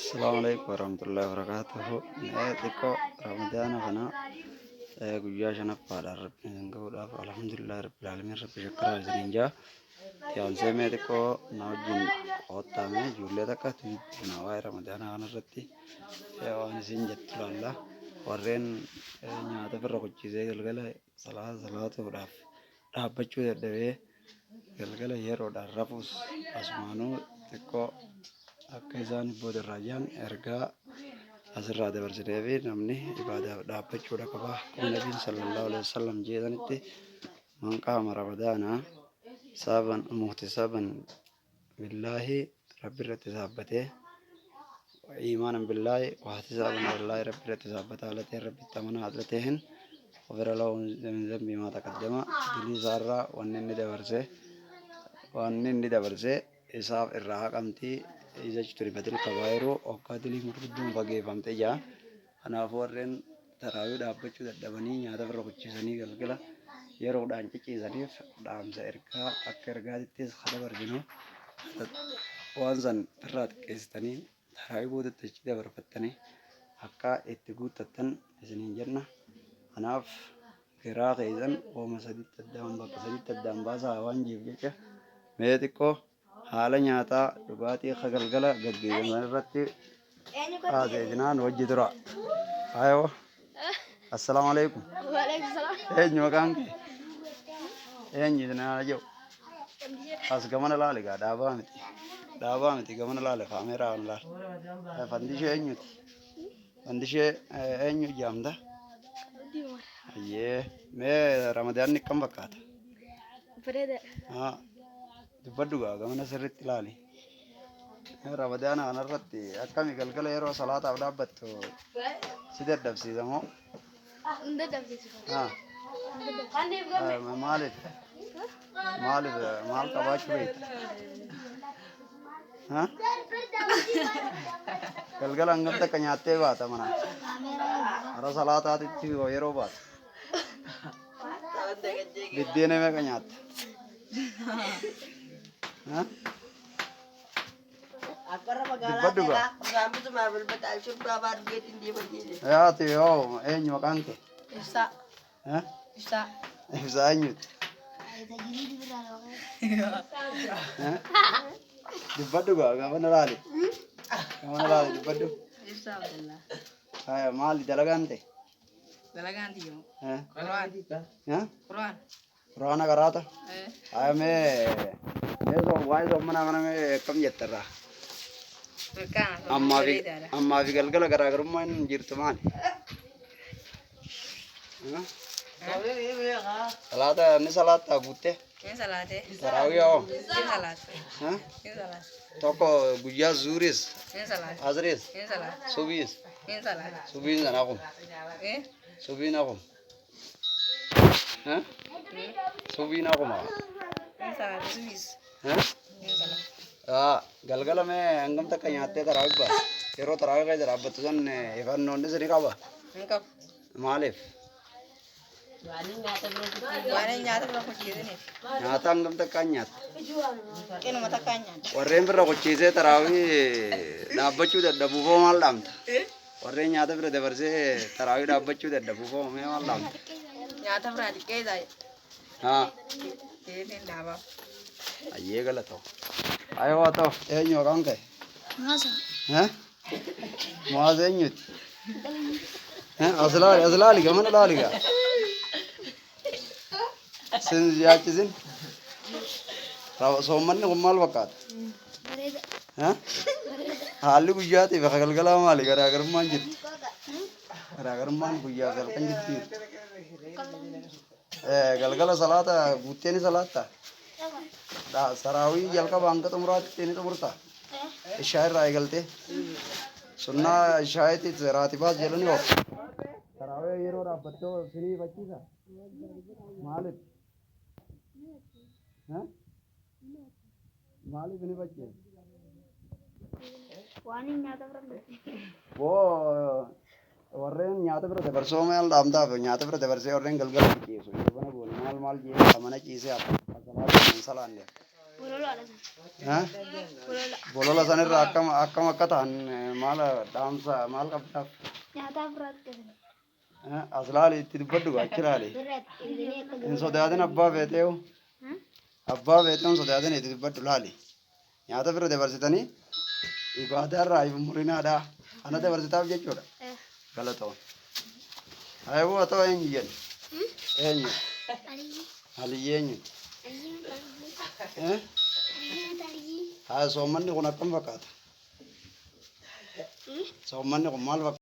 Assalamualaikum warahmatullahi wabarakatuh. Tiko Ramadan kana guyyaa shanaffaadha rabbiin gahuudhaaf alhamdulillah rabbil alamin rabbi shakkaraa isininjaa tiyaansee mee xiqqoo na wajjin qoottaame ijoollee takka na waa'ee Ramadaanaa kanarratti waan isin jettu laalla warreen nyaata firra qochiisee galgala salaatuudhaaf dhaabbachuu dadhabee galgala yeroodhaan rafuus asumaanuu xiqqoo akka isaan boodarraa jiran ergaa asirraa dabarsinee fi namni ibaadaaf dhaabbachuudha qaba. Akkuma nabiin sallallahu alaihi wasallam jedhanitti man qaama ramadaanaa saban muhtisaban billaahi rabbi irratti saabbatee iimaanan billaahi wahtisaban billaahi rabbi irratti saabbataa halatee rabbitti amanaa halatee ofirra lahu min zambi maa taqaddama dilii isaarraa wanni inni dabarsee isaaf irraa haqamtii isa jechuun badil kabaayiroo akka dilii gurguddoon fageeffamte jaa kanaaf warreen taraawii dhaabbachuu dadhabanii nyaata firra qochiisanii galgala yeroodhaan ciciisaniif dhaamsa ergaa akka ergaatittis haa dabarsinu waan san irraa xiqqeessitanii taraawii boodatti achi dabarfattanii akka itti guuttattan isiniin jenna. Kanaaf garaa keessan ooma sadiitti addaan bakka sadiitti addaan baasaa waan jiruuf jecha mee xiqqoo haala nyaataa dhugaatii akka galgala gaggeeffaman irratti haasa'inaan hojii tura. Ayoo assalaamu alaikum. Eenyu maqaan kee? Eenyu isinaa jiru? As gamana laale gaa dhaabaa miti gamana laale kaameeraan laale. Fandishee eenyuti? Fandishee eenyu jaamta? Ayyee mee ramadaanni akkam fakkaata? Bareeda. Dubbaddu gaa gamana sirriitti ilaali. Ramadaana kanarratti akkami galgala yeroo salaataaf dhaabbattu si dadhabsiisa moo? Maaliif maal qabaachuu beekta? Galgala hangam takka nyaattee baata mana? Hara salaataatitti yeroo baata? Biddeena meeqa nyaatta? Dubbaddu gaa. Yaati yoo eenyu maqaan kee? Ibsaa eenyuti? Dubbaddu gaa gamana laali dubbaddu. Maali dalagaan ta'e? Dalagaan tiyo. Quraana qaraata? Mee waa'ee soommanaa kana mee akkam jettarraa? Ammaa fi galgala garaagarummaan jirtu maali? Salaata ni salaattaa guuttee? Ni salaatee. Taraawii hoo? Ni salaate. Ni salaate. Tokko guyyaa zuuris? Ni salaate. Asriis? Ni salaate. Subiis? Ni salaate. Subiin sana kun? Subiin kun? Subiin kun? Ni salaate subis. Ni salaate. Galgala mee hangam takka nyaattee taraawii baata? Yeroo taraawii keessa dhaabbattu san ifannoon ni qaba? Ni qabu. Maaliif? Waan nyaata bira qochiisaniif. Nyaata hangam takka nyaatta? Inuma takka nyaata. Warreen bira qochiisee taraawii dhaabbachuu dadhabuuf hoo maal dhaamta? Warreen nyaata bira dabarsee taraawii dhaabbachuu dadhabuuf hoo maal dhaamta? Nyaata biraa xiqqee taa'e. Deebiin dhaabaaf. Ayyee galatoo. Ayoo haa ta'u eenyu maqaan kee? Maasa eenyuti? Aslaali gamana laali gaa. Sin yaachisin? Soommanni kun maal fakkaata? Haalli guyyaatiif akka galgalaa maali? Garaagarummaan jirti. Garaagarummaan guyyaa galkan jirti. Galgala salaata guuttee ni salaattaa? Taraawii jalqaba hanga xumuraatti ni xumurtaa? Ishaa irraa eegaltee? Sunnaa ishaayitti raatibaas jedhani hoo? Taraawii yeroo dhaabbattoo sinii fachiisa? Maaliif? Maaliif ni fachiisa? Waan nyaata bira warreen nyaata bira dabarsoo maal dhaamtaaf nyaata bira dabarsee warreen galgala ciisu. Bana boona maal jee mana ciisee asalaatu salaanne. Ha? Bolola sanirraa akkam akka ta'an maal dhaamsa maal qabdaaf? As laali itti dubbadhu achi laali. Hin sodaatin abbaa feeteewu. Abbaa feeteewu hin sodaatin itti dubbadhu laali. Nyaata bira dabarsitanii ibaadaarraa murinaadhaa. Ana dabarsitaaf jechuudha. Galatoon. Ayuu haa ta'u eenyu jedhu. Eenyu. Aliyyi eenyu. Haa soommanni kun akkam fakkaata? Soommanni kun maal fakkaata?